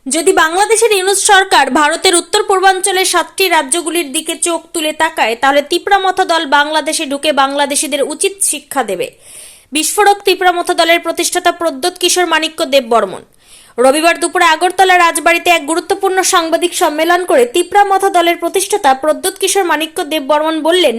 যদি বাংলাদেশের ইউনূস সরকার ভারতের উত্তর পূর্বাঞ্চলের 7টি রাজ্যগুলির দিকে চোখ তুলে তাকায় তাহলে তিপ্রামথা দল বাংলাদেশে ঢুকে বাংলাদেশিদের উচিত শিক্ষা দেবে। বিস্ফোরক তিপ্রামথা দলের প্রতিষ্ঠাতা প্রদ্যোৎ কিশোর মাণিক্য দেববর্মন রবিবার দুপুরে আগরতলা রাজবাড়িতে এক গুরুত্বপূর্ণ সাংবাদিক সম্মেলন করে তিপ্রামথা দলের প্রতিষ্ঠাতা প্রদ্যোৎ কিশোর মাণিক্য দেববর্মন বললেন,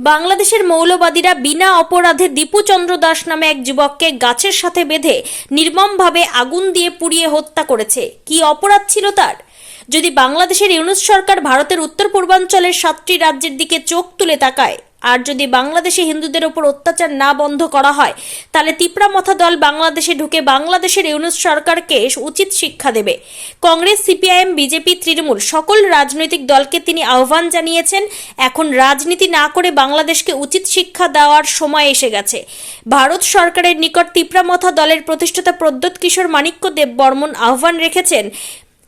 বাংলাদেশের মৌলবাদীরা বিনা অপরাধে দীপু চন্দ্র দাস নামে এক যুবককে গাছের সাথে বেঁধে নির্মমভাবে আগুন দিয়ে পুড়িয়ে হত্যা করেছে। কি অপরাধ ছিল তার? যদি বাংলাদেশের ইউনূস সরকার ভারতের উত্তর পূর্বাঞ্চলের 7টি রাজ্যের দিকে চোখ তুলে তাকায় আর যদি বাংলাদেশে হিন্দুদের উপর অত্যাচার না বন্ধ করা হয় তাহলে তিপ্রামথা দল বাংলাদেশে ঢুকে বাংলাদেশের ইউনূস সরকারকে উচিত শিক্ষা দেবে। কংগ্রেস, সিপিআইএম, বিজেপি, তৃণমূল সকল রাজনৈতিক দলকে তিনি আহ্বান জানিয়েছেন, এখন রাজনীতি না করে বাংলাদেশকে উচিত শিক্ষা দেওয়ার সময় এসে গেছে। ভারত সরকারের নিকট তিপ্রামথা দলের প্রতিষ্ঠাতা প্রদ্যোৎ কিশোর মাণিক্য দেববর্মন আহ্বান রেখেছেন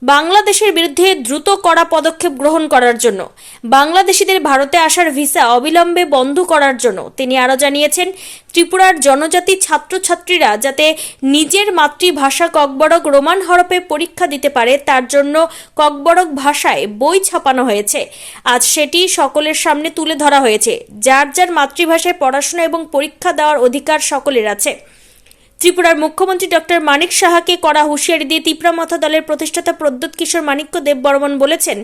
বাংলাদেশের বিরুদ্ধে দ্রুত কড়া পদক্ষেপ গ্রহণ করার জন্য, বাংলাদেশিদের ভারতে আসার ভিসা অবিলম্বে বন্ধ করার জন্য। তিনি আরও জানিয়েছেন, ত্রিপুরার জনজাতি ছাত্রছাত্রীরা যাতে নিজের মাতৃভাষা ককবরক রোমান হরফে পরীক্ষা দিতে পারে তার জন্য ককবরক ভাষায় বই ছাপানো হয়েছে। আজ সেটি সকলের সামনে তুলে ধরা হয়েছে। যার যার মাতৃভাষায় পড়াশোনা এবং পরীক্ষা দেওয়ার অধিকার সকলের আছে। ত্রিপুরার মুখ্যমন্ত্রী ডক্টর মানিক সাহাকে কড়া হুঁশিয়ারি দিয়ে তিপ্রামথা দলের প্রতিষ্ঠাতা প্রদ্যোৎ কিশোর মাণিক্য দেববর্মন বলেছেন,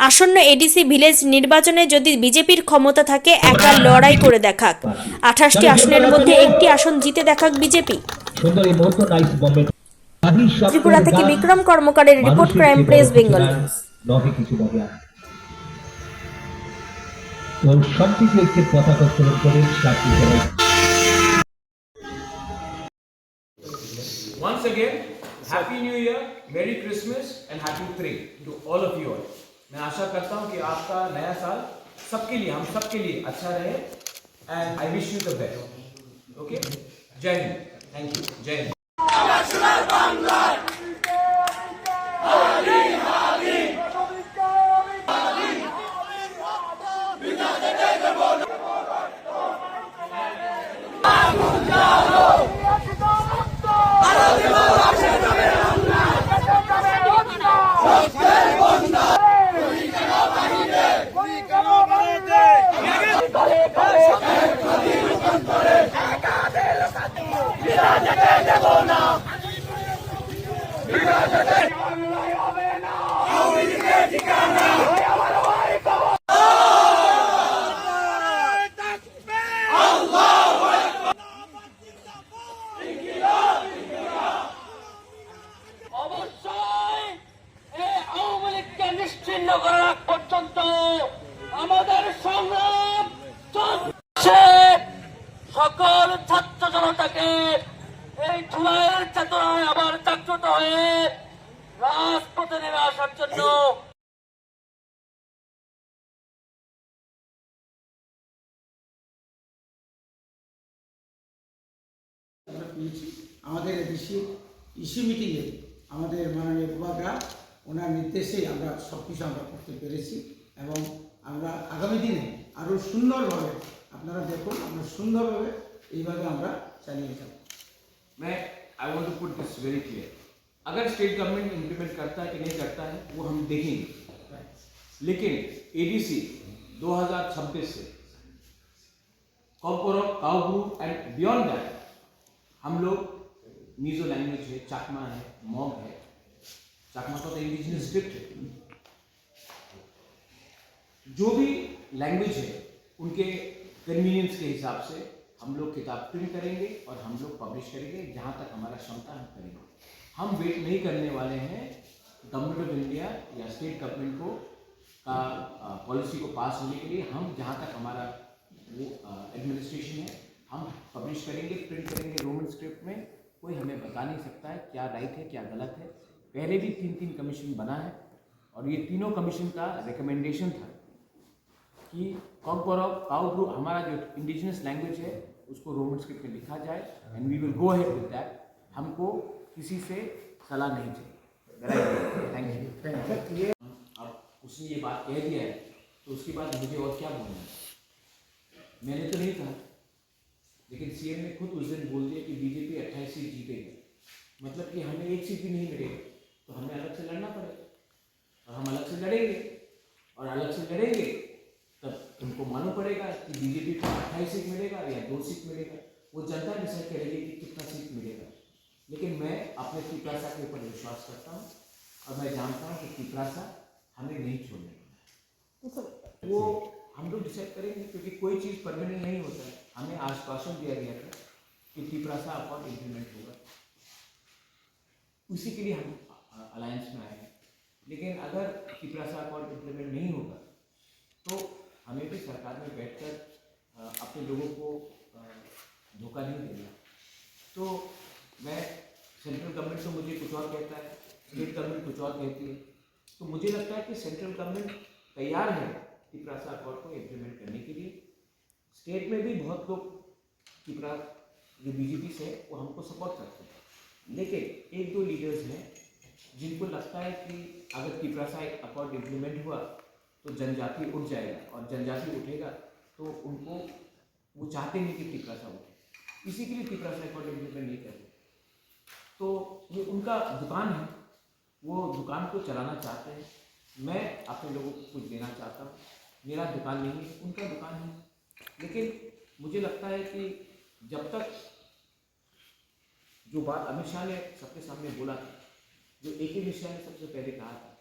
আসন্ন এডিসি ভিলেজ নির্বাচনে যদি বিজেপির ক্ষমতা থাকে একা লড়াই করে দেখাক, 28টি আসনের মধ্যে একটি আসন জিতে দেখাক বিজেপি। ত্রিপুরা থেকে বিক্রম কর্মকারের report, crime press Bengal news. Once again, Happy New Year, Merry Christmas and Happy Tree to all of you all. मैं आशा करता हूँ कि आपका नया साल सबके लिए, हम सबके लिए अच्छा रहे and I wish you the best. Okay? जय हिंद. Thank you. जय हिंद. নিশ্চিহ্ন করার আগ পর্যন্ত আমাদের সংগ্রাম চলছে। সকল ছাত্র জনতাকে এই জুলাইয়ের চেতনায় আবার জাগ্রত হয়ে রাজপথে নেমে আসার জন্য আমাদের ইস্যু মিটিংয়ে আমাদের মাননীয় উপজেলা ওনার নির্দেশে আমরা সব কিছু আমরা করতে পেরেছি এবং আমরা আগামী দিনে আরও সুন্দরভাবে আপনারা দেখুন আমরা সুন্দরভাবে এইভাবে আমরা চালিয়ে যাব। मैं I want to put this very clear. अगर स्टेट गवर्नमेंट इम्प्लीमेंट करता है कि नहीं करता है वो हम देखेंगे, लेकिन एडीसी 2026 से कॉर्पोरेट काउब्रू एंड बियॉन्ड दैट हम लोग मिजो लैंग्वेज है, चाकमा है, मॉग है, चाकमा तो इंडिजिनस स्क्रिप्ट है, जो भी लैंग्वेज है उनके कन्वीनियंस के हिसाब से हम लोग किताब प्रिंट करेंगे और हम लोग पब्लिश करेंगे। जहाँ तक हमारा क्षमता हम करेंगे। हम वेट नहीं करने वाले हैं गवर्नमेंट ऑफ इंडिया या स्टेट गवर्नमेंट को का पॉलिसी को पास होने के लिए। हम जहाँ तक हमारा वो एडमिनिस्ट्रेशन है हम पब्लिश करेंगे, प्रिंट करेंगे रोमन स्क्रिप्ट में। कोई हमें बता नहीं सकता है क्या राइट है क्या गलत है। पहले भी 3 कमीशन बना है और ये तीनों कमीशन का रिकमेंडेशन था कि कॉम्पोरो काउब्रू हमारा जो इंडिजिनस लैंग्वेज है उसको रोमन स्क्रिप्ट में लिखा जाए and we will go ahead with that. हमको किसी से सलाह नहीं चाहिए। Thank you. अब उसने ये बात कह दिया है तो उसके बाद मुझे और क्या बोलना है? मैंने तो नहीं कहा, लेकिन सीएम ने खुद उस दिन बोल दिया कि बीजेपी 28 सीट जीतेगी, मतलब कि हमें एक सीट भी नहीं मिलेगी तो हमें अलग से लड़ना पड़ेगा। मालूम पड़ेगा कि बीजेपी को 28 सीट मिलेगा या 2 सीट मिलेगा, वो जनता डिसाइड करेगी कि कितना सीट मिलेगा। लेकिन मैं अपने तिपरासा के ऊपर विश्वास करता हूँ और मैं जानता हूँ कि तिपरासा हमें नहीं छोड़ने वाला। वो हम लोग डिसाइड करेंगे, क्योंकि कोई चीज़ परमानेंट नहीं होता है। हमें आश्वासन दिया गया था कि तिपरासा अकॉर्ड इम्प्लीमेंट होगा, उसी के लिए हम अलायंस में आए हैं। लेकिन अगर तिपरासा अकॉर्ड इम्प्लीमेंट नहीं होगा तो हमें भी सरकार में बैठकर अपने लोगों को धोखा नहीं देना। तो मैं, सेंट्रल गवर्नमेंट तो मुझे कुछ और कहता है, स्टेट गवर्नमेंट कुछ और कहती है, तो मुझे लगता है कि सेंट्रल गवर्नमेंट तैयार है तिपरासा अकॉर्ड को इम्प्लीमेंट करने के लिए। स्टेट में भी बहुत लोग तिपरा जो बीजेपी से है वो हमको सपोर्ट करते हैं, लेकिन 1-2 लीडर्स हैं जिनको लगता है कि अगर तिपरासा अकॉर्ड इम्प्लीमेंट हुआ तो जनजाति उठ जाएगा, और जनजाति उठेगा तो उनको, वो चाहते नहीं कि तिपरासा उठे, इसी के लिए तिपरासा अकॉर्ड इम्प्लीमेंट नहीं करते। तो ये उनका दुकान है, वो दुकान को चलाना चाहते हैं। मैं अपने लोगों को कुछ देना चाहता हूँ, मेरा दुकान नहीं है, उनका दुकान है। लेकिन मुझे लगता है कि जब तक जो बात अमित शाह ने सबके सामने बोला था, जो एक ही मिश्रा ने सबसे पहले कहा था,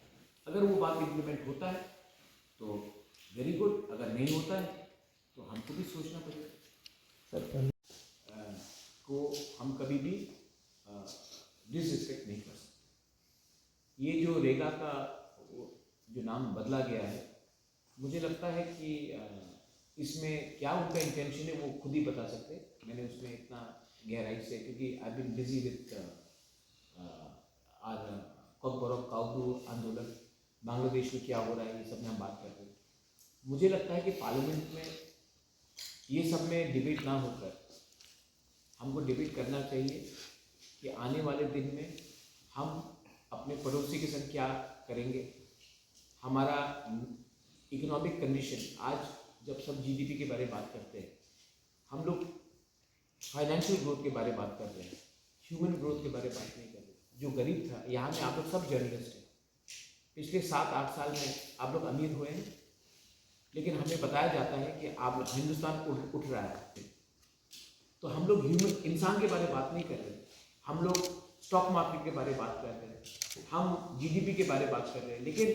अगर वो बात इम्प्लीमेंट होता है तो वेरी गुड, अगर नहीं होता है तो हमको भी सोचना पड़ेगा। को हम कभी भी डिसरिस्पेक्ट नहीं कर सकते। ये जो रेगा का जो नाम बदला गया है, मुझे लगता है कि इसमें क्या उनका इंटेंशन है वो खुद ही बता सकते हैं। मैंने उसमें इतना गहराई से, क्योंकि आई बीन बिजी विथ आज कॉकबरॉक काउदू आंदोलन, बांग्लादेश में क्या हो रहा है, ये सब में हम बात करते हैं। मुझे लगता है कि पार्लियामेंट में ये सब में डिबेट ना होकर हमको डिबेट करना चाहिए कि आने वाले दिन में हम अपने पड़ोसी के संग क्या करेंगे। हमारा इकोनॉमिक कंडीशन, आज जब सब जीडीपी के बारे में बात करते हैं, हम लोग फाइनेंशियल ग्रोथ के बारे में बात कर रहे हैं, ह्यूमन ग्रोथ के बारे में बात नहीं कर रहे। जो गरीब था, यहाँ में आप लोग सब जर्नलिस्ट हैं, पिछले 7-8 साल में आप लोग अमीर हुए हैं, लेकिन हमें बताया जाता है कि आप हिंदुस्तान उठ रहा है। तो हम लोग ह्यूमन इंसान के बारे में बात नहीं कर रहे, हम लोग स्टॉक मार्केट के बारे में बात कर रहे हैं, हम जीडीपी के बारे में बात कर रहे हैं। लेकिन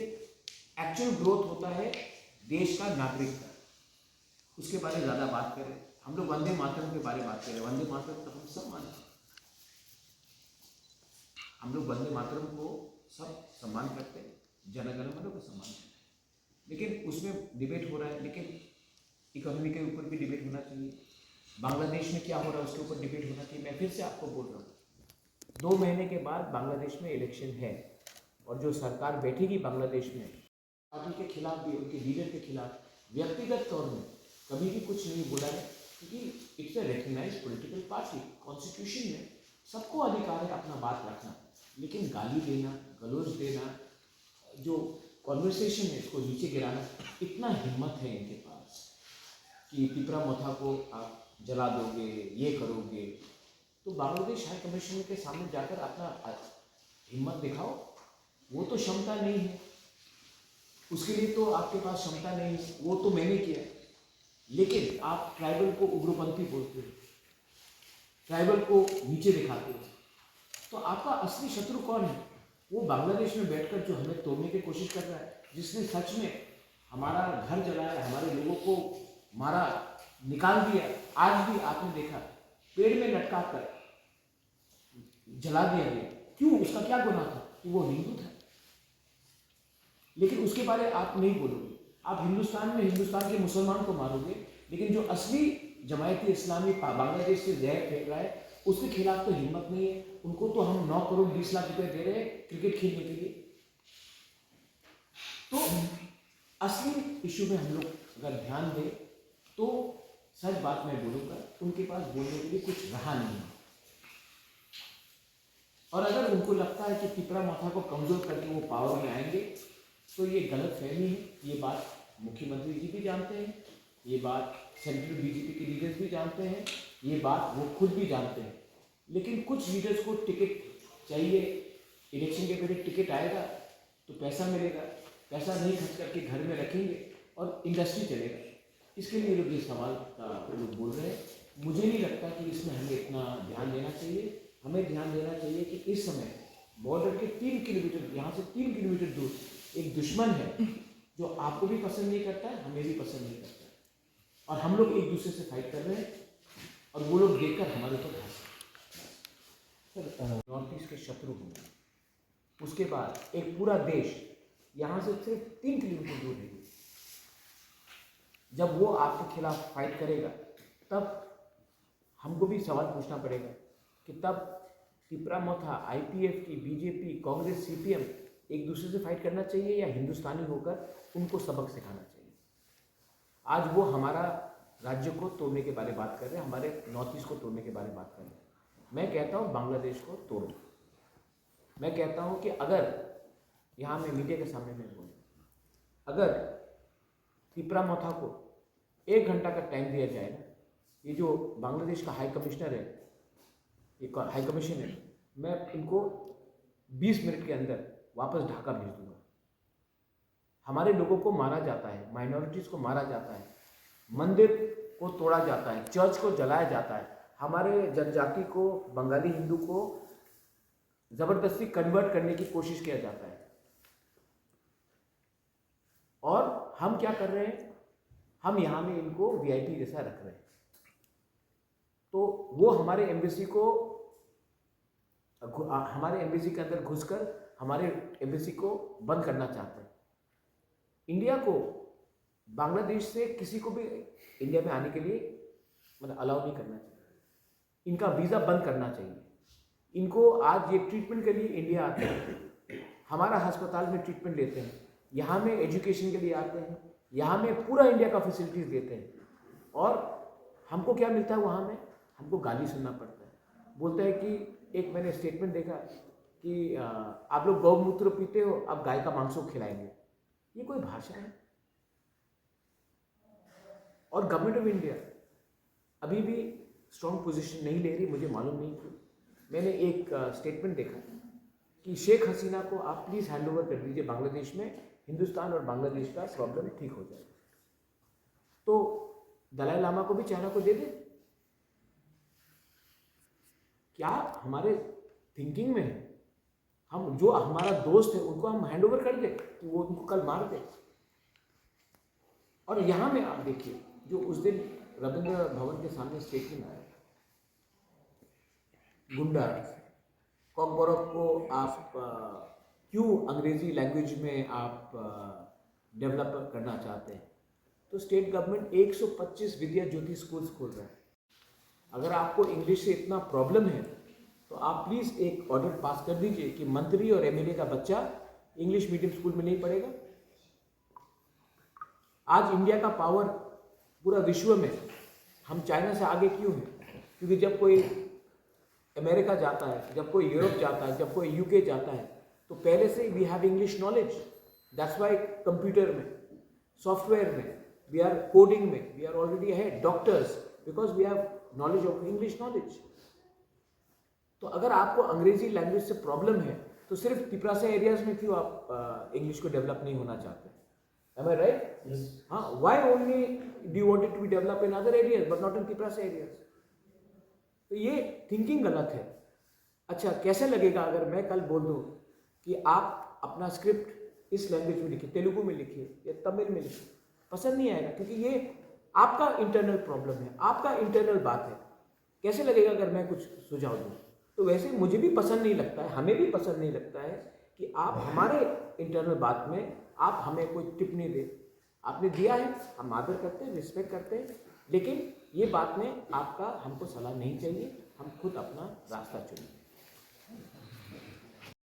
एक्चुअल ग्रोथ होता है देश का, नागरिक का, उसके बारे में ज़्यादा बात करें। हम लोग वंदे मातरम के बारे में बात करें, वंदे मातरम तो हम सब मानते हैं, हम लोग वंदे मातरम को सब सम्मान करते हैं, जनगण मन को सम्मान करते हैं, लेकिन उसमें डिबेट हो रहा है। लेकिन इकोनॉमी के ऊपर भी डिबेट होना चाहिए, बांग्लादेश में क्या हो रहा है उसके ऊपर डिबेट होना चाहिए। मैं फिर से आपको बोल रहा हूँ, 2 महीने के बाद बांग्लादेश में इलेक्शन है, और जो सरकार बैठेगी बांग्लादेश में, पार्टी के खिलाफ भी, उनके लीडर के खिलाफ व्यक्तिगत तौर में कभी भी कुछ नहीं बोला है, क्योंकि it's a recognised political party. Constitution में सबको अधिकार है अपना बात रखना, लेकिन गाली देना, गलौज देना, जो कॉन्वर्सेशन है इसको नीचे गिराना, इतना हिम्मत है इनके पास कि तिपरा मोथा को आप जला दोगे, ये करोगे। तो बांग्लादेश हाई कमिश्नर के सामने जाकर अपना हिम्मत दिखाओ। वो तो क्षमता नहीं है, उसके लिए तो आपके पास क्षमता नहीं है, वो तो मैंने किया। लेकिन आप ट्राइबल को उग्रपंथी बोलते हो, ट्राइबल को नीचे दिखाते हो, तो आपका असली शत्रु कौन है? वो बांग्लादेश में बैठकर जो हमें तोड़ने की कोशिश कर रहा है, जिसने सच में हमारा घर जलाया, हमारे लोगों को मारा, निकाल दिया। आज भी आपने देखा पेड़ में लटका कर जला दिया गया। क्यों? उसका क्या गुनाह था कि वो हिंदू था? लेकिन उसके बारे आप नहीं बोलोगे। आप हिंदुस्तान में हिंदुस्तान के मुसलमान को मारोगे, लेकिन जो असली जमायती इस्लामी बांग्लादेश से जहर फेंक रहा है उसके खिलाफ तो हिम्मत नहीं है। उनको तो हम 9 करोड़ 20 लाख रुपए दे रहे हैं क्रिकेट खेलने के लिए। तो असली इशू में हम लोग अगर ध्यान दें तो सच बात मैं बोलूँगा, उनके पास बोलने के लिए कुछ रहा नहीं है। और अगर उनको लगता है कि तिपरा माथा को कमज़ोर करके वो पावर में आएंगे, तो ये गलत फहमी है। ये बात मुख्यमंत्री जी भी जानते हैं, ये बात सेंट्रल बीजेपी के लीडर्स भी जानते हैं, ये बात वो खुद भी जानते हैं। लेकिन कुछ लीडर्स को टिकट चाहिए, इलेक्शन के पहले टिकट आएगा तो पैसा मिलेगा, पैसा नहीं खर्च करके घर में रखेंगे और इंडस्ट्री चलेगा। इसके लिए लोग ये सवाल का लोग बोल रहे हैं। मुझे नहीं लगता कि इसमें हमें इतना ध्यान देना चाहिए। हमें ध्यान देना चाहिए कि इस समय बॉर्डर के 3 किलोमीटर, यहाँ से 3 किलोमीटर दूर एक दुश्मन है जो आपको भी पसंद नहीं करता है, हमें भी पसंद नहीं करता है, और हम लोग एक दूसरे से फाइट कर रहे हैं और वो लोग देखकर हमारे ऊपर हंस रहे हैं। नॉर्थ ईस्ट के शत्रु होंगे, उसके बाद एक पूरा देश यहाँ से सिर्फ 3 किलोमीटर दूर है। जब वो आपके खिलाफ फाइट करेगा तब हमको भी सवाल पूछना पड़ेगा कि तब तिपरामथा, IPF की, बीजेपी, कांग्रेस, CPM एक दूसरे से फाइट करना चाहिए या हिंदुस्तानी होकर उनको सबक सिखाना चाहिए। आज वो हमारा राज्य को तोड़ने के बारे में बात कर रहे हैं, हमारे नॉर्थ ईस्ट को तोड़ने के बारे में बात कर रहे हैं। मैं कहता हूँ बांग्लादेश को तोड़ो। मैं कहता हूँ कि अगर यहाँ मैं मीडिया के सामने में बोलूँ, अगर तिपरामथा को 1 घंटा का टाइम दिया जाए ना, ये जो बांग्लादेश का हाई कमिश्नर है, ये हाई कमीशन है, मैं इनको 20 मिनट के अंदर वापस ढाका भेज दूंगा। हमारे लोगों को मारा जाता है, माइनॉरिटीज़ को मारा जाता है, मंदिर को तोड़ा जाता है, चर्च को जलाया जाता है, हमारे जनजाति को, बंगाली हिंदू को ज़बरदस्ती कन्वर्ट करने की कोशिश किया जाता है। और हम क्या कर रहे हैं, हम यहाँ में इनको VIP जैसा रख रहे हैं। तो वो हमारे एम्बेसी के अंदर घुसकर हमारे एम्बेसी को बंद करना चाहते हैं। इंडिया को बांग्लादेश से किसी को भी इंडिया में आने के लिए मतलब अलाउ नहीं करना चाहिए। इनका वीज़ा बंद करना चाहिए। इनको आज ये ट्रीटमेंट के लिए इंडिया आते हैं, हमारा अस्पताल में ट्रीटमेंट लेते हैं, यहाँ में एजुकेशन के लिए आते हैं, यहाँ में पूरा इंडिया का फैसिलिटीज़ देते हैं, और हमको क्या मिलता है वहाँ में? हमको गाली सुनना पड़ता है। बोलता है कि एक मैंने स्टेटमेंट देखा कि आप लोग गौमूत्र पीते हो, अब गाय का मांस को खिलाएंगे। ये कोई भाषा है? और गवर्नमेंट ऑफ इंडिया अभी भी स्ट्रॉन्ग पोजीशन नहीं ले रही, मुझे मालूम नहीं क्यों। मैंने एक स्टेटमेंट देखा कि शेख हसीना को आप प्लीज़ हैंड ओवर कर दीजिए बांग्लादेश में, हिंदुस्तान और बांग्लादेश का प्रॉब्लम ठीक हो जाए। तो दलाई लामा को भी चाइना को दे दे। क्या हमारे थिंकिंग में है? हम जो हमारा दोस्त है उनको हम हैंड ओवर कर दे कि वो उनको कल मार दे। और यहाँ में आप देखिए, जो उस दिन रविंद्र भवन के सामने स्टेटमेंट आया, गुंडा कॉकबॉरक को आप क्यों अंग्रेजी लैंग्वेज में आप डेवलप करना चाहते हैं? तो स्टेट गवर्नमेंट 125 विद्या ज्योति स्कूल्स खोल रहा है। अगर आपको इंग्लिश से इतना प्रॉब्लम है तो आप प्लीज़ एक ऑर्डर पास कर दीजिए कि मंत्री और MLA का बच्चा इंग्लिश मीडियम स्कूल में नहीं पढ़ेगा। आज इंडिया का पावर पूरा विश्व में, हम चाइना से आगे क्यों हैं? क्योंकि जब कोई अमेरिका जाता है, जब कोई यूरोप जाता है, जब कोई UK जाता है, तो पहले से we have English knowledge. That's why computer में, सॉफ्टवेयर में, वी आर कोडिंग में, we are already ahead. Doctors, because we have knowledge of English knowledge. तो अगर आपको अंग्रेजी लैंग्वेज से प्रॉब्लम है तो सिर्फ तिपरासा एरियाज में क्यों आप इंग्लिश को डेवलप नहीं होना चाहते? Am I right? Yes. हाँ, why only do you want it to be developed in other areas but not in Tiprasa areas? तो ये थिंकिंग गलत है। अच्छा, कैसे लगेगा अगर मैं कल बोल दूँ कि आप अपना स्क्रिप्ट इस लैंग्वेज में लिखिए, तेलुगु में लिखिए या तमिल में लिखिए? पसंद नहीं आएगा, क्योंकि ये आपका इंटरनल प्रॉब्लम है, आपका इंटरनल बात है। कैसे लगेगा अगर मैं कुछ सुझाव दूँ? तो वैसे मुझे भी पसंद नहीं लगता है, हमें भी पसंद नहीं लगता है कि आप हमारे इंटरनल बात में आप हमें कोई टिप्पणी दें। आपने दिया है, हम आदर करते हैं, रिस्पेक्ट करते हैं, लेकिन ये बात में आपका हमको सलाह नहीं चाहिए। हम खुद अपना रास्ता चुनें।